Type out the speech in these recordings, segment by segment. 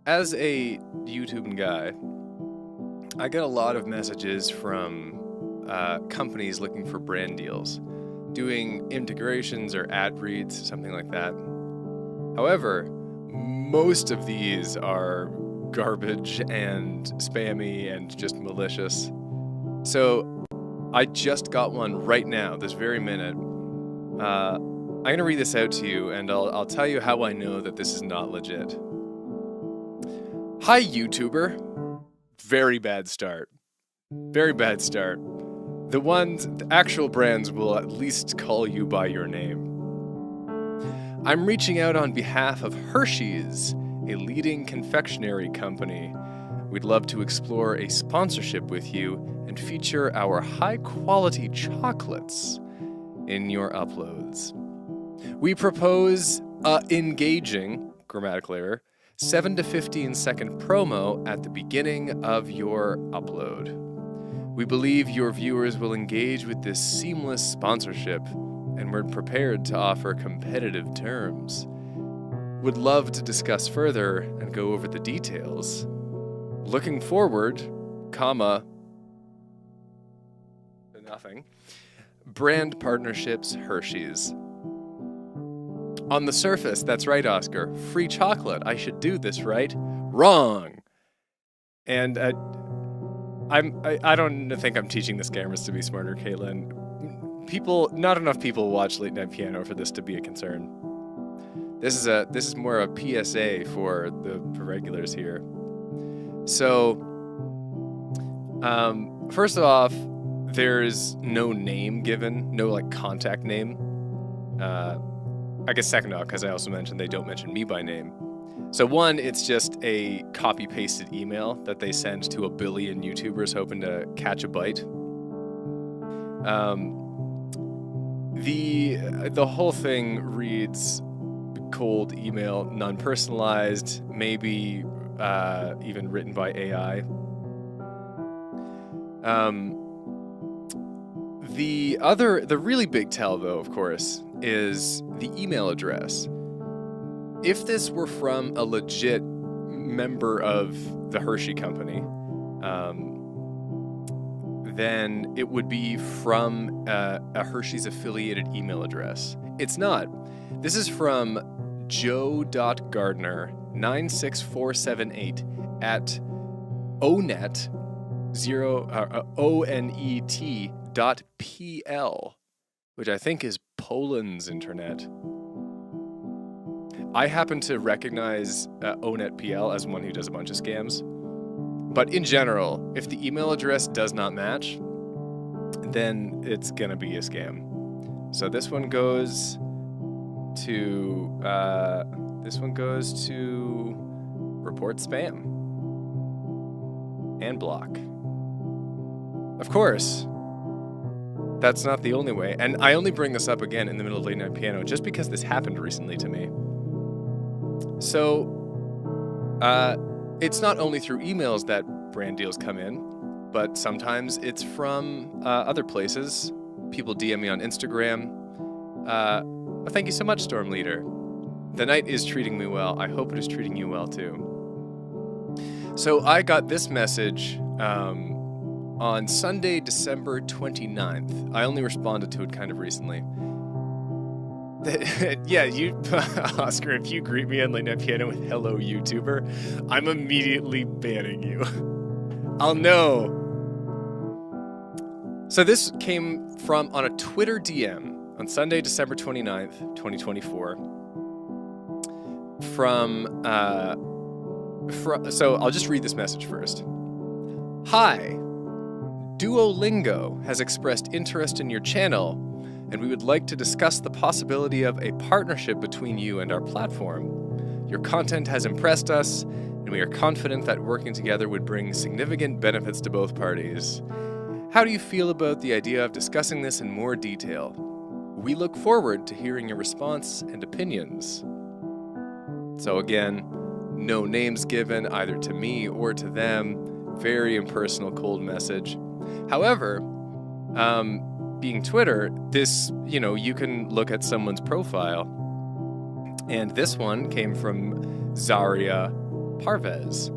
As a YouTube guy, I get a lot of messages from companies looking for brand deals, doing integrations or ad reads, something like that. However, most of these are garbage and spammy and just malicious. So I just got one right now, this very minute. I'm going to read this out to you, and I'll tell you how I know that this is not legit. Hi, YouTuber. Very bad start. Very bad start. The actual brands will at least call you by your name. I'm reaching out on behalf of Hershey's, a leading confectionery company. We'd love to explore a sponsorship with you and feature our high-quality chocolates in your uploads. We propose engaging, grammatical error, 7 to 15 second promo at the beginning of your upload. We believe your viewers will engage with this seamless sponsorship, and we're prepared to offer competitive terms. Would love to discuss further and go over the details. Looking forward, comma, nothing. Brand partnerships, Hershey's. On the surface, that's right, Oscar. Free chocolate. I should do this, right? Wrong. And I don't think I'm teaching the scammers to be smarter, Caitlin. Not enough people watch Late Night Piano for this to be a concern. This is more a PSA for the regulars here. So, first off, there's no name given, no contact name. I guess second off, because I also mentioned they don't mention me by name. So one, it's just a copy-pasted email that they send to a billion YouTubers hoping to catch a bite. The whole thing reads cold email, non-personalized, maybe even written by AI. The really big tell, though, of course, is the email address. If this were from a legit member of the Hershey company, then it would be from a Hershey's affiliated email address. It's not. This is from joe.gardner96478 at onet.pl, which I think is Poland's internet. I happen to recognize onet.pl as one who does a bunch of scams. But in general, if the email address does not match, then it's gonna be a scam. So this one goes to report spam and block. Of course, that's not the only way. And I only bring this up again in the middle of Late Night Piano just because this happened recently to me. So, it's not only through emails that brand deals come in, but sometimes it's from other places. People DM me on Instagram. Thank you so much, Storm Leader. The night is treating me well. I hope it is treating you well, too. So I got this message on Sunday, December 29th. I only responded to it kind of recently. Yeah, Oscar, if you greet me on Late Night Piano with "Hello, YouTuber," I'm immediately banning you. I'll know. So this came on a Twitter DM on Sunday, December 29th, 2024. So I'll just read this message first. Hi, Duolingo has expressed interest in your channel, and we would like to discuss the possibility of a partnership between you and our platform. Your content has impressed us, and we are confident that working together would bring significant benefits to both parties. How do you feel about the idea of discussing this in more detail? We look forward to hearing your response and opinions. So again, no names given either to me or to them. Very impersonal, cold message. However, being Twitter, this, you can look at someone's profile. And this one came from Zaria Parvez.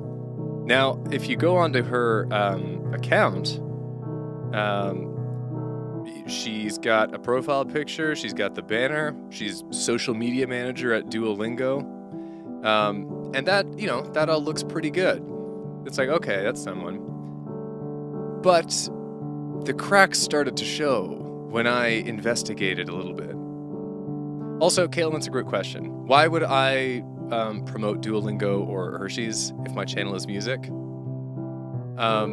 Now, if you go onto her account, she's got a profile picture, she's got the banner, she's social media manager at Duolingo, and that all looks pretty good. It's like, okay, that's someone. But the cracks started to show when I investigated a little bit. Also, Caitlin, that's a great question. Why would I promote Duolingo or Hershey's if my channel is music? I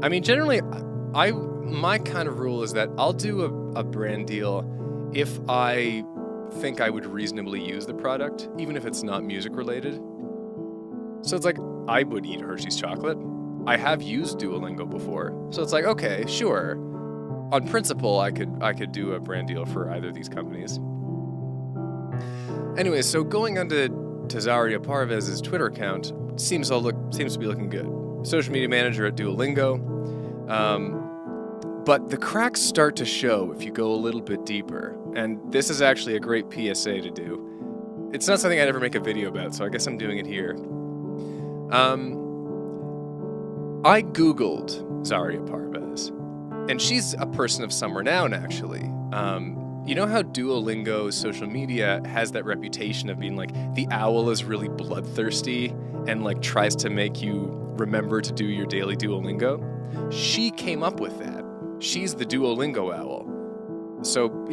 mean, generally, my kind of rule is that I'll do a brand deal if I think I would reasonably use the product, even if it's not music related. So it's like, I would eat Hershey's chocolate. I have used Duolingo before. So it's like, okay, sure. On principle, I could do a brand deal for either of these companies. Anyway, so going onto Zaria Parvez's Twitter account seems to be looking good. Social media manager at Duolingo. But the cracks start to show if you go a little bit deeper. And this is actually a great PSA to do. It's not something I'd ever make a video about, so I guess I'm doing it here. I Googled Zaria Parvez, and she's a person of some renown, actually. You know how Duolingo social media has that reputation of being like, the owl is really bloodthirsty and like tries to make you remember to do your daily Duolingo? She came up with that. She's the Duolingo owl. So,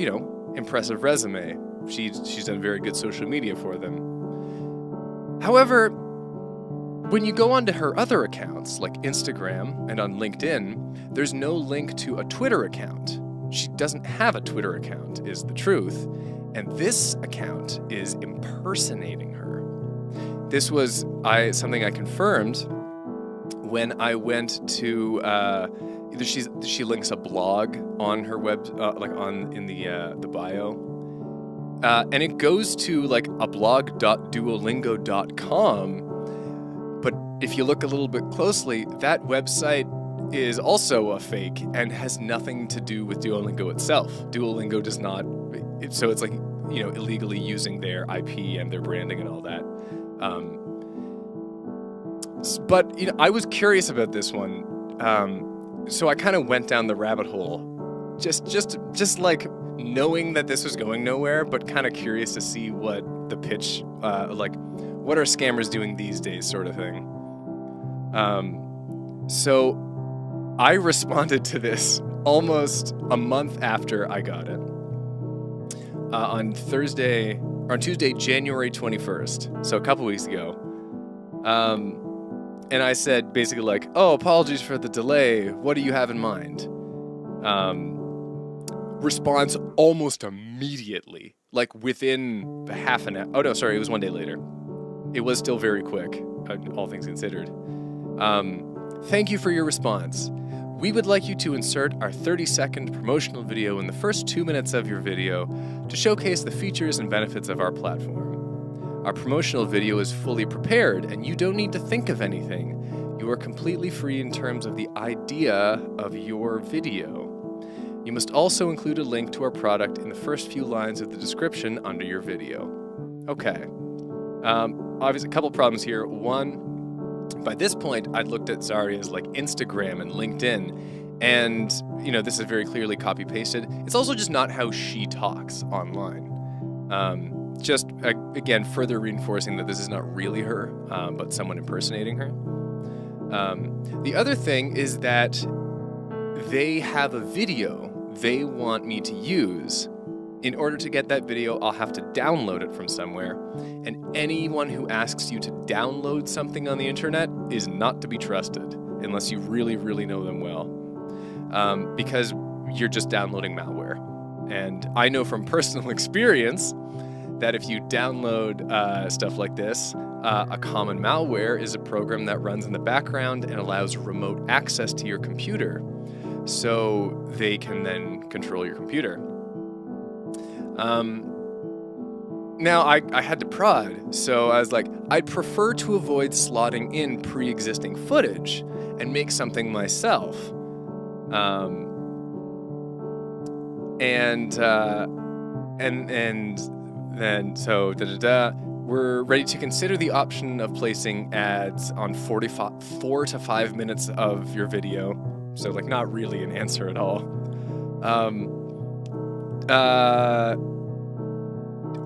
impressive resume. She's done very good social media for them. However, when you go onto her other accounts, like Instagram and on LinkedIn, there's no link to a Twitter account. She doesn't have a Twitter account, is the truth. And this account is impersonating her. This was something I confirmed when I went to either she links a blog on her web, in the bio, and it goes to like a blog.duolingo.com. But if you look a little bit closely, that website is also a fake and has nothing to do with Duolingo itself. Duolingo does not, so it's like, illegally using their IP and their branding and all that. But, I was curious about this one. So I kind of went down the rabbit hole, just like knowing that this was going nowhere, but kind of curious to see what the pitch, what are scammers doing these days sort of thing. So I responded to this almost a month after I got it. On Tuesday, January 21st, so a couple weeks ago. And I said basically like, oh, apologies for the delay. What do you have in mind? Response almost immediately, like within half an hour. Oh, no, sorry, it was one day later. It was still very quick, all things considered. Thank you for your response. We would like you to insert our 30-second promotional video in the first 2 minutes of your video to showcase the features and benefits of our platform. Our promotional video is fully prepared, and you don't need to think of anything. You are completely free in terms of the idea of your video. You must also include a link to our product in the first few lines of the description under your video. Okay. Obviously, a couple problems here. One, by this point, I'd looked at Zaria's like Instagram and LinkedIn, and this is very clearly copy-pasted. It's also just not how she talks online. Just, again, further reinforcing that this is not really her, but someone impersonating her. The other thing is that they have a video they want me to use. In order to get that video, I'll have to download it from somewhere, and anyone who asks you to download something on the internet is not to be trusted, unless you really, really know them well, because you're just downloading malware. And I know from personal experience that if you download stuff like this, a common malware is a program that runs in the background and allows remote access to your computer, so they can then control your computer. Now, I had to prod, so I was like, I'd prefer to avoid slotting in pre-existing footage and make something myself. And then, so, we're ready to consider the option of placing ads on 4 to 5 minutes of your video. So, like, not really an answer at all.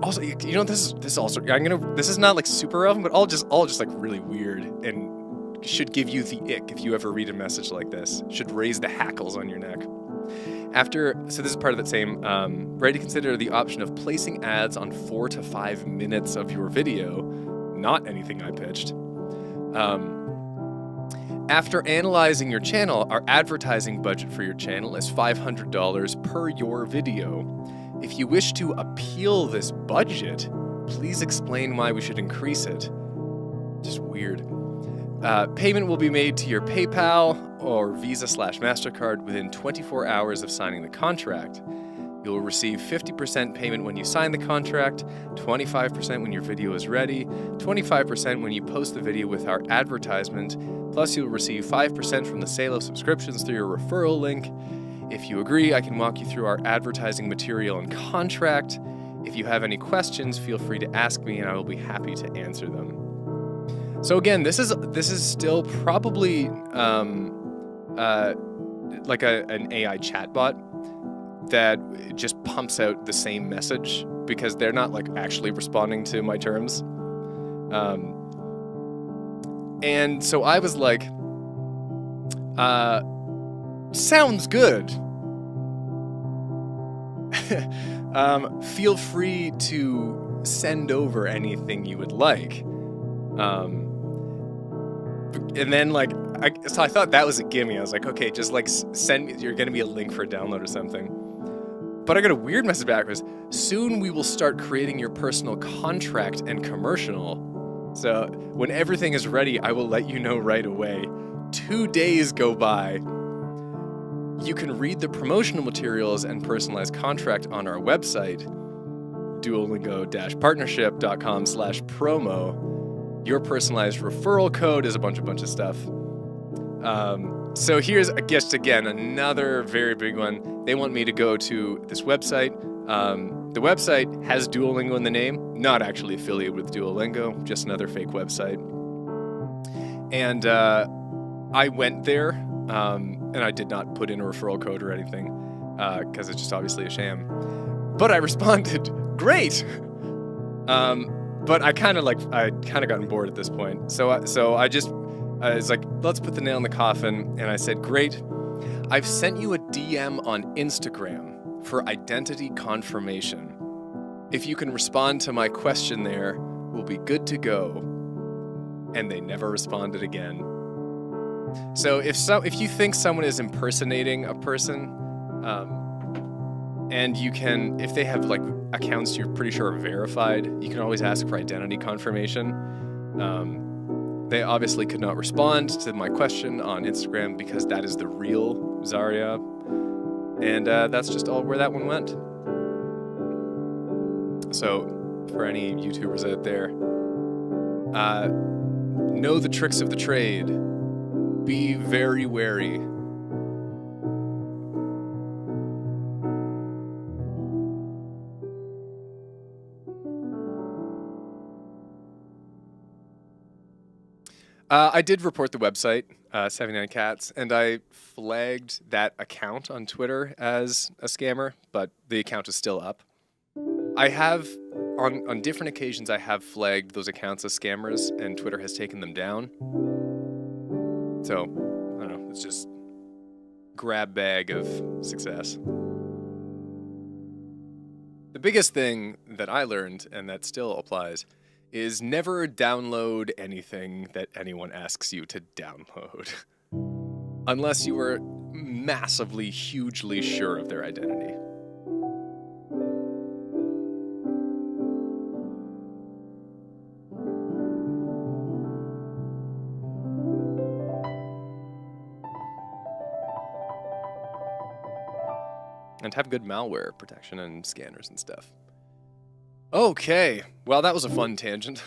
Also, you know, this is also, this is not like super relevant, but all just like really weird and should give you the ick if you ever read a message like this. Should raise the hackles on your neck. So this is part of that same, ready to consider the option of placing ads on 4 to 5 minutes of your video. Not anything I pitched. After analyzing your channel, our advertising budget for your channel is $500 per your video. If you wish to appeal this budget, please explain why we should increase it. Just weird. Payment will be made to your PayPal or Visa/MasterCard within 24 hours of signing the contract. You'll receive 50% payment when you sign the contract, 25% when your video is ready, 25% when you post the video with our advertisement, plus you'll receive 5% from the sale of subscriptions through your referral link. If you agree, I can walk you through our advertising material and contract. If you have any questions, feel free to ask me and I will be happy to answer them. So again, this is still probably like an AI chatbot that just pumps out the same message because they're not like actually responding to my terms. And so I was like, sounds good. Feel free to send over anything you would like. And then so I thought that was a gimme. I was like, okay, just like send me, you're gonna be a link for a download or something. But I got a weird message back was, soon we will start creating your personal contract and commercial. So when everything is ready, I will let you know right away. 2 days go by. You can read the promotional materials and personalized contract on our website, duolingo-partnership.com/promo. Your personalized referral code is a bunch of stuff. So here's, I guess, again, another very big one. They want me to go to this website. The website has Duolingo in the name, not actually affiliated with Duolingo, just another fake website. And I went there, and I did not put in a referral code or anything, because it's just obviously a sham. But I responded, great! But I kind of gotten bored at this point. So I was like, let's put the nail in the coffin. And I said, great. I've sent you a DM on Instagram for identity confirmation. If you can respond to my question there, we'll be good to go. And they never responded again. So if you think someone is impersonating a person, and you can, if they have like accounts you're pretty sure are verified, you can always ask for identity confirmation. They obviously could not respond to my question on Instagram because that is the real Zarya. And that's just all where that one went. So for any YouTubers out there, know the tricks of the trade. Be very wary. I did report the website, 79 Cats, and I flagged that account on Twitter as a scammer, but the account is still up. I have, on different occasions, I have flagged those accounts as scammers, and Twitter has taken them down. So, I don't know, it's just grab bag of success. The biggest thing that I learned, and that still applies, is never download anything that anyone asks you to download. Unless you are massively, hugely sure of their identity. And have good malware protection and scanners and stuff. Okay, well, that was a fun tangent.